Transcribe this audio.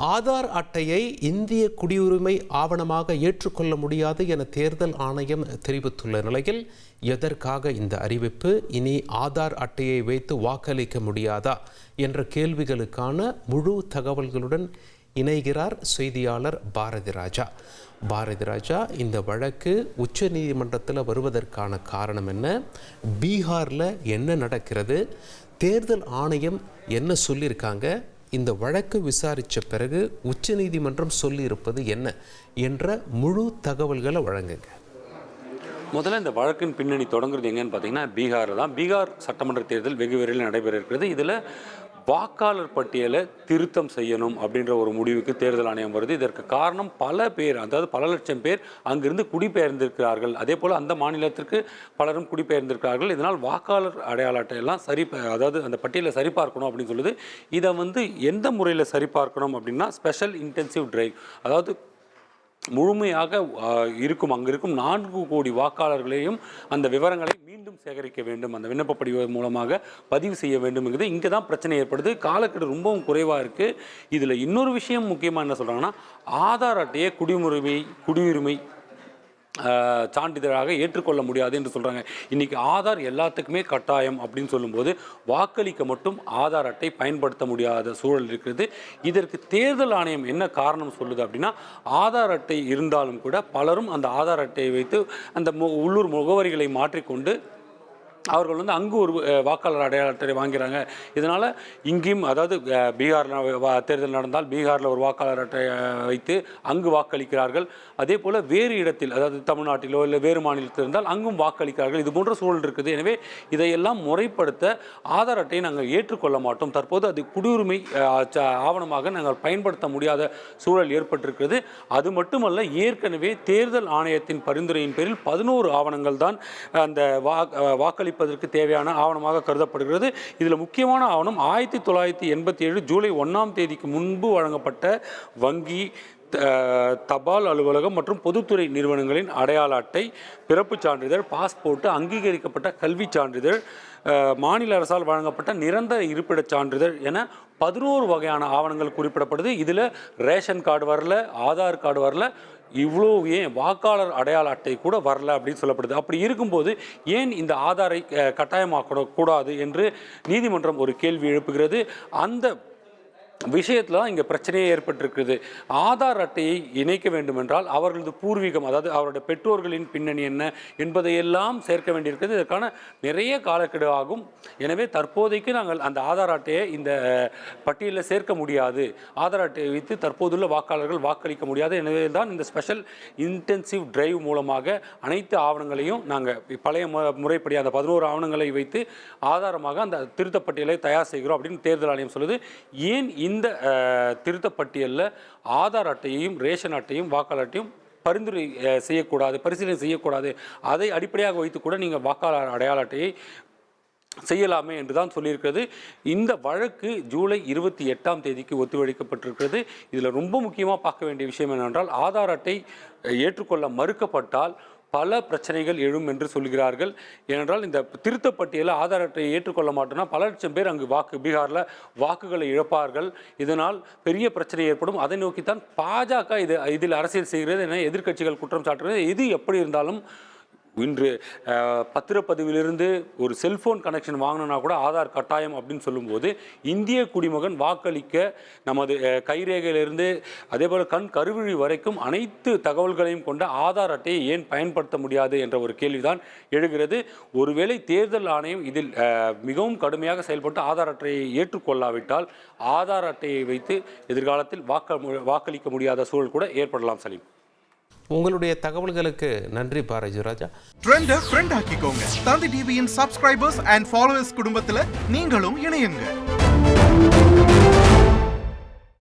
ஆதார் அட்டையை இந்திய குடியுரிமை ஆவணமாக ஏற்றுக்கொள்ள முடியாது என தேர்தல் ஆணையம் தெரிவித்துள்ள நிலையில் எதற்காக இந்த அறிவிப்பு? இனி ஆதார் அட்டையை வைத்து வாக்களிக்க முடியாதா என்ற கேள்விகளுக்கான முழு தகவல்களுடன் இணைகிறார் செய்தியாளர் பாரதி ராஜா. பாரதி ராஜா, இந்த வழக்கு உச்ச நீதிமன்றத்தில் வருவதற்கான காரணம் என்ன? பீகாரில் என்ன நடக்கிறது? தேர்தல் ஆணையம் என்ன சொல்லியிருக்காங்க? இந்த வழக்கு விசாரித்த பிறகு உச்ச நீதிமன்றம் சொல்லியிருப்பது என்ன என்ற முழு தகவல்களை வழங்குங்க. முதல்ல இந்த வழக்கின் பின்னணி தொடங்குறது எங்கன்னு பார்த்தீங்கன்னா பீகாரில் தான். பீகார் சட்டமன்ற தேர்தல் வெகு விரைவில் நடைபெற இருக்கிறது. இதில் வாக்காளர் பட்டியலை திருத்தம் செய்யணும் அப்படின்ற ஒரு முடிவுக்கு தேர்தல் ஆணையம் வருது. இதற்கு காரணம் பல பேர், அதாவது பல லட்சம் பேர் அங்கிருந்து குடிபெயர்ந்திருக்கிறார்கள். அதே போல் அந்த மாநிலத்திற்கு பலரும் குடிபெயர்ந்திருக்கிறார்கள். இதனால் வாக்காளர் அடையாள அட்டையெல்லாம் அதாவது அந்த பட்டியலை சரிபார்க்கணும் அப்படின்னு சொல்லுது. இதை எந்த முறையில் சரிபார்க்கணும் அப்படின்னா ஸ்பெஷல் இன்டென்சிவ் டிரைவ், அதாவது முழுமையாக அங்கே இருக்கும் 4 கோடி வாக்காளர்களையும் அந்த விவரங்களை மீண்டும் சேகரிக்க வேண்டும், அந்த விண்ணப்ப படிவம் மூலமாக பதிவு செய்ய வேண்டும் என்கிறது. இங்கே தான் பிரச்சனை ஏற்படுது. காலக்கெடு ரொம்பவும் குறைவாக இருக்குது. இதில் இன்னொரு விஷயம் முக்கியமாக என்ன சொல்கிறாங்கன்னா, ஆதார் அட்டையை குடியுரிமை சான்றிதழாக ஏற்றுக்கொள்ள முடியாது என்று சொல்கிறாங்க. இன்றைக்கி ஆதார் எல்லாத்துக்குமே கட்டாயம் அப்படின்னு சொல்லும்போது வாக்களிக்க மட்டும் ஆதார் அட்டை பயன்படுத்த முடியாத சூழல் இருக்கிறது. இதற்கு தேர்தல் ஆணையம் என்ன காரணம் சொல்லுது அப்படின்னா, ஆதார் அட்டை இருந்தாலும் கூட பலரும் அந்த ஆதார் அட்டையை வைத்து அந்த உள்ளூர் முகவரிகளை மாற்றிக்கொண்டு அவர்கள் அங்கு ஒரு வாக்காளர் அடையாள அட்டை வாங்கிறாங்க. இதனால் இங்கேயும், அதாவது பீகாரில் தேர்தல் நடந்தால் பீகாரில் ஒரு வாக்காளர் அட்டையை வைத்து அங்கு வாக்களிக்கிறார்கள். அதே போல் வேறு இடத்தில், அதாவது தமிழ்நாட்டிலோ இல்லை வேறு மாநிலத்தில் இருந்தால் அங்கும் வாக்களிக்கிறார்கள். இது போன்ற சூழல் இருக்குது. எனவே இதையெல்லாம் முறைப்படுத்த ஆதார் அட்டையை நாங்கள் ஏற்றுக்கொள்ள மாட்டோம். தற்போது அது குடியுரிமை ஆவணமாக நாங்கள் பயன்படுத்த முடியாத சூழல் ஏற்பட்டிருக்கிறது. அது மட்டுமல்ல, ஏற்கனவே தேர்தல் ஆணையத்தின் பரிந்துரையின் பேரில் 11 ஆவணங்கள் தான் அந்த வாக்களிப்பதற்கு தேவையான ஆவணமாக கருதப்படுகிறது. இதில் முக்கியமான ஆவணம் 1987 ஜூலை 1ஆம் தேதிக்கு முன்பு வழங்கப்பட்ட வங்கி, தபால் அலுவலகம் மற்றும் பொதுத்துறை நிறுவனங்களின் அடையாள அட்டை, பிறப்புச் சான்றிதழ், பாஸ்போர்ட், அங்கீகரிக்கப்பட்ட கல்வி சான்றிதழ், மாநில அரசால் வழங்கப்பட்ட நிரந்தர இருப்பிடச் சான்றிதழ் என 11 வகையான ஆவணங்கள் குறிப்பிடப்படுது. இதில் ரேஷன் கார்டு வரல, ஆதார் கார்டு வரல, இவ்வளோ ஏன் வாக்காளர் அடையாள அட்டை கூட வரல அப்படின்னு சொல்லப்படுது. அப்படி இருக்கும்போது ஏன் இந்த ஆதாரை கட்டாயமாக்கக்கூடாது என்று நீதிமன்றம் ஒரு கேள்வி எழுப்புகிறது. அந்த விஷயத்தில் தான் இங்கே பிரச்சனையே ஏற்பட்டிருக்குது. ஆதார் அட்டையை இணைக்க வேண்டும் என்றால் அவர்களது பூர்வீகம், அதாவது அவருடைய பெற்றோர்களின் பின்னணி என்ன என்பதையெல்லாம் சேர்க்க வேண்டியிருக்கிறது. இதற்கான நிறைய காலக்கெடு ஆகும். எனவே தற்போதைக்கு நாங்கள் அந்த ஆதார் அட்டையை இந்த பட்டியலில் சேர்க்க முடியாது, ஆதார் அட்டையை வைத்து தற்போதுள்ள வாக்காளர்கள் வாக்களிக்க முடியாது. எனவே தான் இந்த ஸ்பெஷல் இன்டென்சிவ் டிரைவ் மூலமாக அனைத்து ஆவணங்களையும் நாங்கள் பழைய முறைப்படி அந்த 11 ஆவணங்களை வைத்து ஆதாரமாக அந்த திருத்தப்பட்டியலை தயார் செய்கிறோம் அப்படின்னு தேர்தல் ஆணையம் சொல்லுது. ஏன் இந்த திருத்தப்பட்டியலில் ஆதார் அட்டையையும் ரேஷன் அட்டையும் வாக்காளர் அட்டையும் பரிந்துரை செய்யக்கூடாது, பரிசீலனை செய்யக்கூடாது, அதை அடிப்படையாக வைத்து கூட நீங்கள் வாக்காளர் அடையாள அட்டையை செய்யலாமே என்று தான் சொல்லியிருக்கிறது. இந்த வழக்கு ஜூலை 28ஆம் தேதிக்கு ஒத்திவைக்கப்பட்டிருக்கிறது. இதில் ரொம்ப முக்கியமாக பார்க்க வேண்டிய விஷயம் என்னவென்றால், ஆதார் அட்டை ஏற்றுக்கொள்ள மறுக்கப்பட்டால் பல பிரச்சனைகள் எழும் என்று சொல்கிறார்கள். ஏனென்றால் இந்த திருத்தப்பட்டியலில் ஆதார் அட்டையை ஏற்றுக்கொள்ள மாட்டோம்னா பல லட்சம் பேர் அங்கு பீகாரில் வாக்குகளை இழப்பார்கள். இதனால் பெரிய பிரச்சனை ஏற்படும். அதை நோக்கித்தான் பாஜக இதில் அரசியல் செய்கிறது என எதிர்க்கட்சிகள் குற்றம் சாட்டுகிறது. இது எப்படி இருந்தாலும் இன்று பத்திரப்பதிவிலிருந்து ஒரு செல்போன் கனெக்ஷன் வாங்கணும்னா கூட ஆதார் கட்டாயம் அப்படின்னு சொல்லும்போது, இந்திய குடிமகன் வாக்களிக்க நமது கைரேகையிலிருந்து அதே போல் கண் கருவிழி வரைக்கும் அனைத்து தகவல்களையும் கொண்ட ஆதார் அட்டையை ஏன் பயன்படுத்த முடியாது என்ற ஒரு கேள்விதான் எழுகிறது. ஒருவேளை தேர்தல் ஆணையம் இதில் மிகவும் கடுமையாக செயல்பட்டு ஆதார் அட்டையை ஏற்றுக்கொள்ளாவிட்டால் ஆதார் அட்டையை வைத்து எதிர்காலத்தில் வாக்களிக்க முடியாத சூழல் கூட ஏற்படலாம். சலீம், உங்களுடைய தகவல்களுக்கு நன்றி பாரதி ராஜா. ட்ரெண்டை ஃப்ரெண்ட் ஆக்கிக்கோங்க. தந்தி டிவியின் சப்ஸ்கிரைபர்ஸ் அண்ட் ஃபாலோவர்ஸ் குடும்பத்தில் நீங்களும் இணையுங்க.